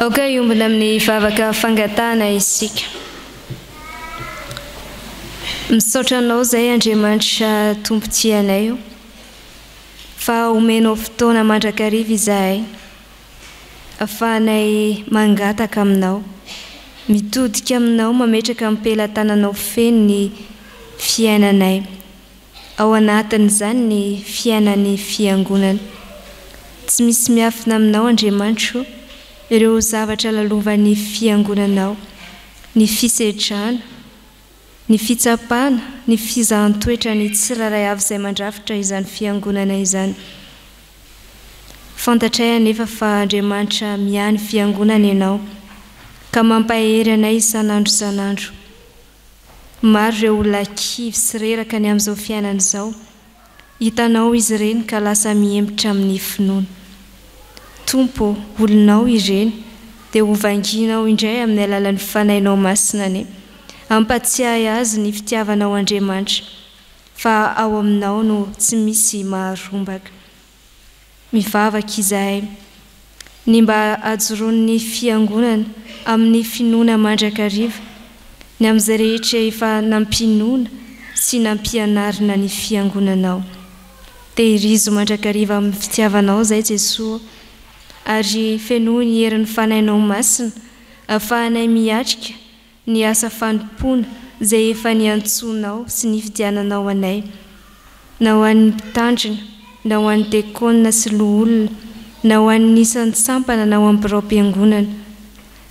Oka iombona amin'ny vavaka fangatahana isika. Misaotra anao izay Andriamanitra tompontsianay fa omenao fotoana mandrakariva izahay ahafahanay mangataka aminao mitodika aminao mametraka amin'ny pelantananao feno ny fiainanay ao anatin'izany ny fiainan'ny fiangonana tsy misy miafina aminao Andriamanitra ireo zavatra lalovan'ny fiangonanao ny fisedrana ny fitsapana ny fizahan-toetra ny tsirairay avy izay mandrafitra izany fiangonana izany fantatray anefa fa Andriamanitra miany fiangonana ianao ka mampahery anay isan'andro maro ireo olona kivy sy reraka ny amin'izao fiainana izao hitanao izy ireny ka lasa miembotra amin'ny finoana Tompo olonao ireny dia ovanginao indray amin'ny alalan'ny fanahinao masina ny ampatsiahy azy ny fitiavanao Andriamanitra fa ao aminao no tsy misy maharombaka mivavaka izahay ny mba ajoroan'ny fiangonana amin'ny finoana mandrakariva ny amin'izay rehetra efa nampinoana sy nampianarina ny fiangonanao tehirizo mandrakariva amin'ny fitiavanao izay Jesosy ary fenoa ny herin'ny fanahinao masina ahafahanay miatrika ny asa fanompoana izay efa niantsonao sy ny fidiananao anay na ho an'ny mpitandrina na ho an'ny dekona sy loholona na ho an'ny isan'ny sampana na ho an'ny birao-piangonana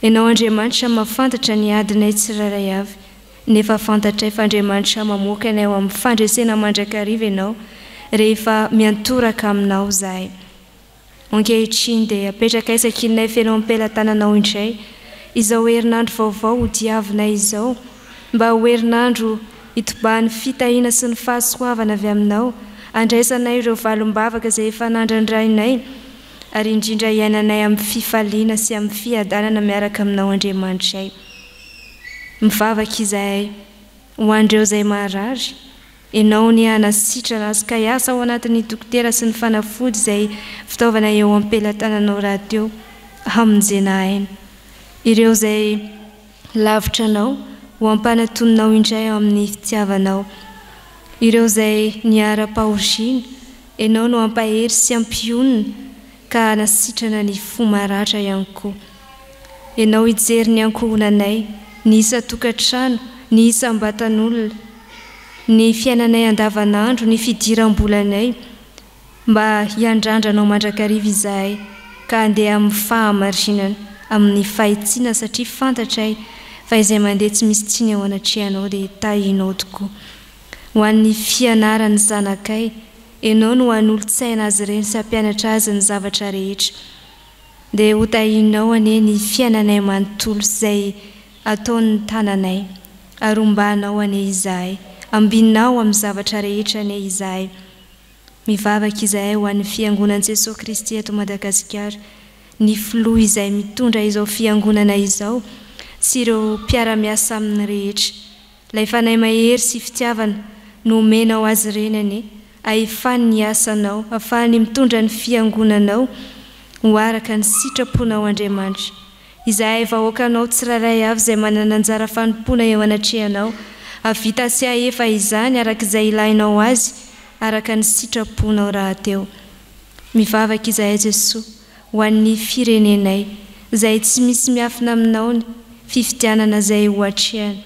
ianao Andriamanitra mahafantatra ny adinay tsirairay avy nefa fantatray fa Andriamanitra mamoaka anay ao amin'ny fandresena mandrakariva ianao rehefa miantoraka aminao izahay ankehitriny dia apetraka isakinay fenao amin'ny pelantananao indray izao herinandro vaovao ho diavinay izao mba ho herinandro hitobahan'ny fitahiana sy ny fahasoavana avy aminao andraisanay ireo valim-bavaka izay efa nandrandrainay ary indrindra iainanay amin'ny fifaliana sy amin'ny fiadanana miaraka aminao Andriamanitray mivavaka izahay ho andreo izay marary ianao ny hanasitrana azy ka hiasa ao anatin'ny dokotera sy ny fanafody izay fitaovana eo amin'ny pelantananao radio hamonjenahaina ireo izay lavitranao ho ampanatononao indray amin'ny fitiavanao ireo izay niara-pahorina ianao no ampahery sy ampionona ka hanasitrana ny fo maratra ihany koa ianao hijery ny ankohonanay ny isa tokantrano ny isa ambatan'olona ny fiainanay andavanandro ny fidiram-bolanay mba hiandrandranao mandrakariva izahay ka andeha amin'ny fahamarinana amin'ny fahitsiana satria fantatray fa izay mandeha tsy misy tsiny ao anatrehanao dia tahinao tokoa ho an'ny fianarany zanakay ianao no hanolo-tsaina azy ireny sy hampianatra azy ny zavatra rehetra dia ho tahinao ane ny fiainanay manontolo izay ataon'ny tananay ary ombanao ane izahay ambinao amin'ny zavatra rehetra ane izahay mivavaka izahay ho an'ny fiangonan'i Jesosy Kristy eto Madagasikara, ny filoha izay mitondra izao fiangonana izao sy ireo mpiara-miasa amin'ny rehetra. Ilay fanahy mahery sy fitiavana no omenao azy ireny anie, ahafahany ny asanao, ahafahany mitondra ny fiangonanao ho araka ny sitraponao Andriamanitra. Izahay vahoakanao tsirairay avy izay manana anjara fanompoana eo anatrehanao, avita sy ahefa izany araka izay ilainao azy, araka ny sitraponao rahateo. Mivavaka izahay Jesosy ho an'ny firenenay izay tsy misy miafina aminao ny fifidianana izay ho atrehany.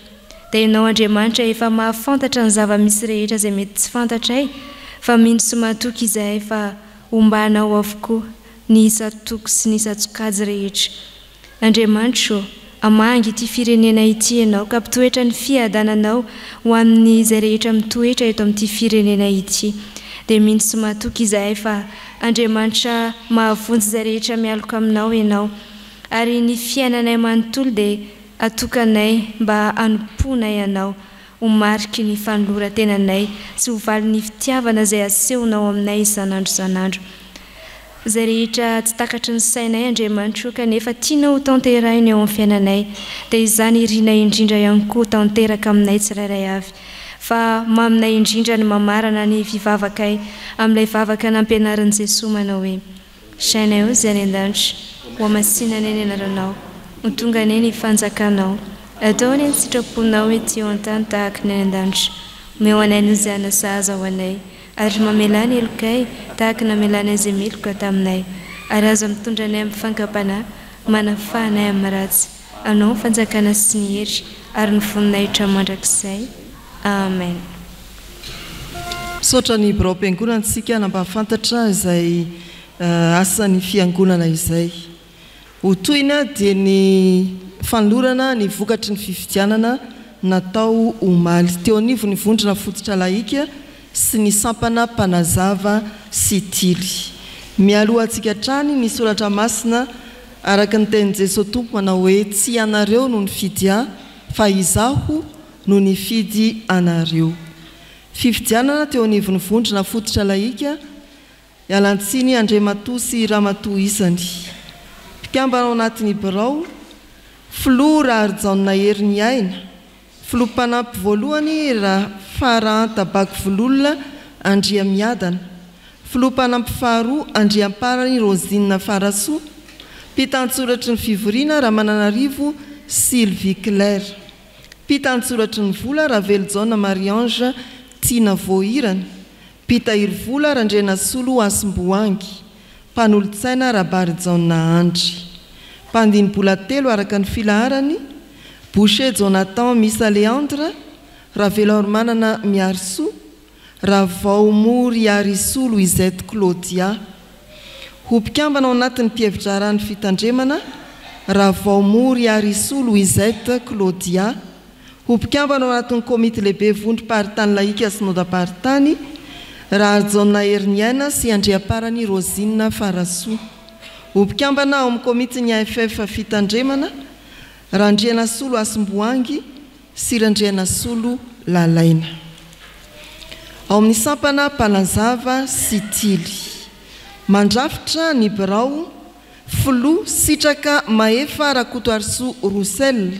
Dia ianao Andriamanitra efa mahafantatra ny zava-misy rehetra izay mety tsy fantatray, fa mino sy mahatoky izahay fa ombanao avokoa ny isa-toko sy ny isa-tsokajy rehetra. Andriamanitra, amangy ity firenena ity ianao ka mpitoetra ny fiadananao ho amin'ny izay rehetra mitoetra eto amin'ity firenena ity. Dia mino sy mahatoky izahay fa Andriamanitra mahavonjy izay rehetra mialoka aminao ianao, ary ny fiainanay manontolo dia atokanay mba hanompoana ianao, ho mariky ny fanoloran-tenanay sy ho valy ny fitiavana izay asehonao aminay isan'andro isan'andro. Izay rehetra tsy takatry ny sainay Andriamanitra kanefa tianao ho tanterainy eo amin'ny fiainanay, dia izany irianay indrindra ihany koa tanteraka aminay tsirairay avy. Fa maminay indrindra ny mamarana ny fivavakay amin'ilay vavaka nampianarin'i Jesosy manao hoe: sainay eo izay any an-danitra, ho amasinana eny anaranao, ho tonga eny ny fanjakanao, ataony ny sitraponao ety eo an-tany tahaka ny any an-danitra. Omeo anay ny izay nasahaza ho anay, ary mamelany elokay tahaka namelany azy meloka taminay, ary aza mitondra anay amin'ny fankapana, manafahanay amin'ny ratsy. Anao fanjakana sy ny hery, ary ny voninay mandrakizay. Amen.
Misaotra ny birao am-piangonana antsika nampahafantatra izay asan'ny fiangonana izay. Ho tohina dia ny fanolorana ny vokatry ny fifidianana natao omaly teo anivo ny vondrona fototra laika sy ny sampana mpanazava sy tily. Mialoha antsika trany ny soratra masina araka ny tenin'i Jesosy Tompo manao hoe: tsy anareo no nifidy ahy, fa izaho no nifidy anareo. Fifidianana teo anivon'ny vondrona fototra laika. Ialantsiny Andriamatoa sy Ramatoa isany. Mpikambana ao anatin'ny birao, filoha raha Arijaona herin'ny aina, filoha mpanampy voalohany raha Farahantabaky Vololona Andriamiadana, filoha mpanampy faharoa Andriamparany Rosinina Farasoa, mpitantsoratry ny fivoriana raha Mananarivo Sylvie Claire, mpitantsoratry ny vola raha Veljaona Marie-Ange Tina Voahirana, mpitahiry vola raha Andrianasolo Asimboangy, mpanolo-tsaina raha Barijaona Andry, mpandini-bola telo araka ny filaharany Boucher Jonathan Misa Leandre raha Velormanana Miarisoa, raha Vaomory Arisoa Louisette Claudia. Ho mpikambana ao anatin'ny mpievitra-rany fitandremana raha Vaomory Arisoa Louisette Claudia. Ho mpikambana ao anatin'ny komity lehibe vondrom-paharitany laika sy nodam-paharitany raha Arijaona Herniaina sy Andriamparany Rosinina Farasoa. Ho mpikambana ao amin'ny komity ny AFF fitandremana raha Andrianasolo Asimboangy sy Andrianasolo Lalaina. Ao amin'ny sampana mpanazava sy tily. Mandrafitra ny birao, filoha sitraka Mahefa Rakotoarisoa Roussel,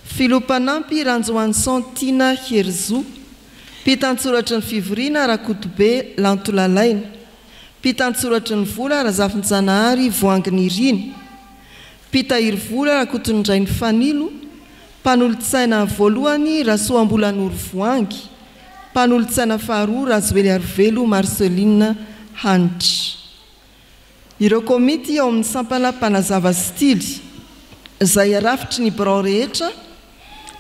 filoha mpanampy Ranjoanson Tina Herzo, mpitantsoratry ny fivoriana Rakotobe Lantolalaina, mpitantsoratry ny vola raha Zafinjanahary Voanginiriny, mpitahiry vola Rakotondray ny Fanilo, mpanolo-tsaina voalohany raha Soambolanoro Voangy, mpanolo-tsaina faharoa raha Zoely Arvelo Marceline Hanitra. Ireo komity ao amin'ny sampana mpanazava sy tily izay arafitry ny birao rehetra,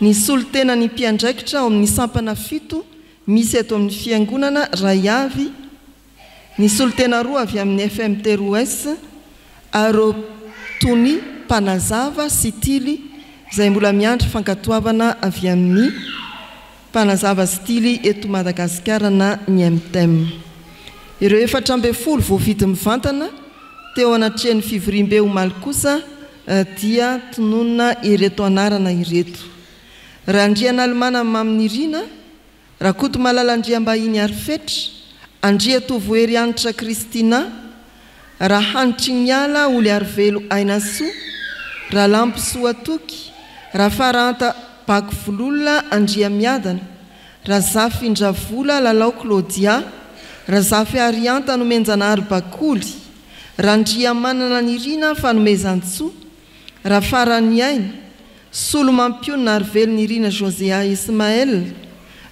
ny solotena ny mpiandraikitra ao amin'ny sampana fito misy eto amin'ny fiangonana Ray Avy, ny solotena roa avy amin'ny FMT Roes, areo tony mpanazava sy tily izay mbola miandry fankatoavana avy amin'ny mpanazava sy tily eto Madagasikara na ny MTM. Ireo 440 voavidy mivantana teo anatrehan'ny fivoriam-be omaly kosa dia tononona ireto anarana ireto: raha Andrian'Alemana Maminirina, Rakoto Malalandriambahiny Arifetra, andria tovoery anitra Kristina raha hanitry miala oly arivelo ainasoa raha lampisoa toky raha faranta baky vololona andria miadana raha zafy indravola lalao Claudia raha zafy arianta nomenjanahary bakoly raha ndria manana nirina fanomezantsoa raha farany aina solo mampionina arivelo nirina Josea Ismael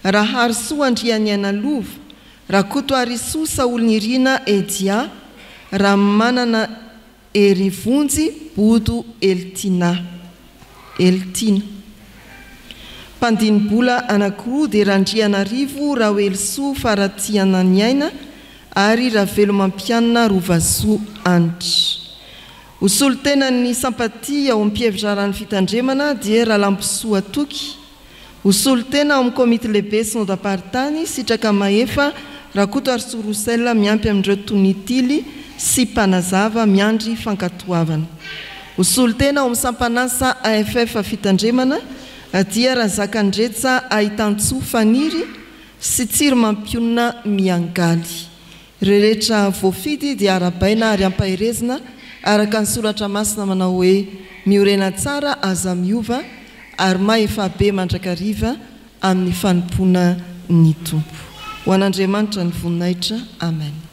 raha harisoa andria ny aina lova raha koto arisoa Saoly nirina Edia raha manana erivonjy bodo Eltina mpandinibola anankiroa dia randrianarivo raha oelisoa faratiana ny aina ary raha velo mampianina rovazoa antitra osolo tena ny sampatia ao ampievitra rany fitandremana dia raha lampisoa toky osolo tena ao amin'ny komity lehibe sy nodaparitany sitraka maefa raha koto arsorosella miampy amin'ireo tonitily sy mpanazava miandry fankatoavana osolo tena ao amin'ny sampanasa AFF fitandremana dia raha zakandretsa ahitantsoa faniry sy tsiry mampionina miangaly rehetra voafidy dia arabaina ary ampahirezina araka ny soratra masina manao hoe miorena tsara aza miova ary maefa be mandrakariva amin'ny fanompoana ny tompo ho an'Andriamanitra ny voninahitra amen.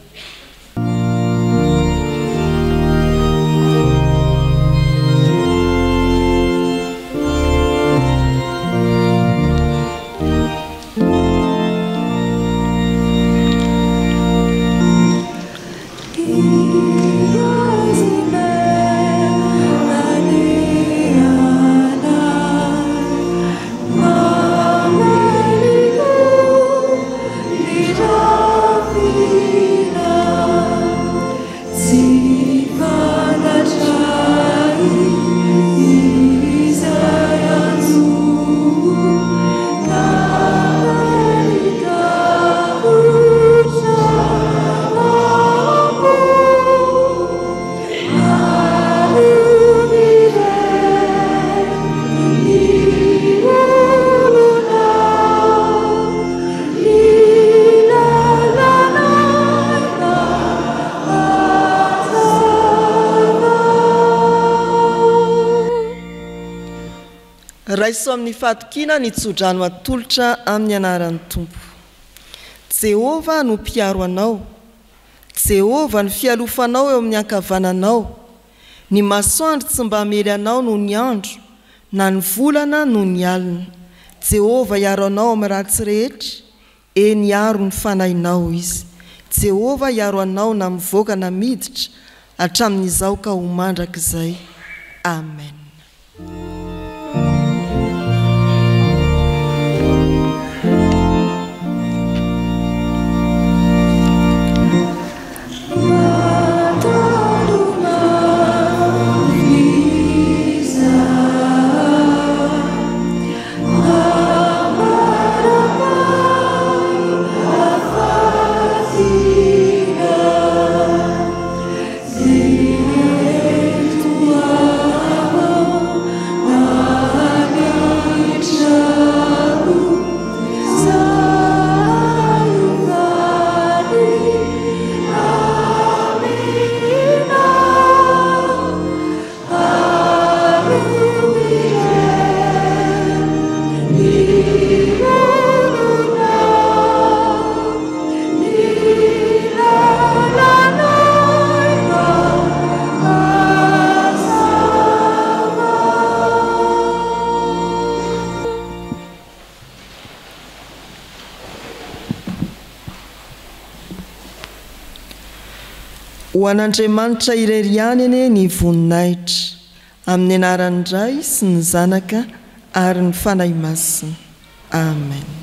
Raiso amin'ny fatokina ny Tsodrano atolotra amin'ny anaran'ny Tompo. Jehova no mpiaro anao. Jehova no fialofanao eo amin'ny ankavananao. Ny masoandro tsy mba hamely anao no ny andro, na ny volana no ny alina. Jehova iaro anao amin'ny ratsy rehetra, eny aro ny fanahinao izy. Jehova iaro anao na mivoaka na miditra, hatramin'izao ka ho mandrakizay. Amen. Ho an'Andriamanitra irery ihany ny voninahitra, amin'ny anaran'ny Ray sy ny Zanaka ary ny fanahy masina. Amen.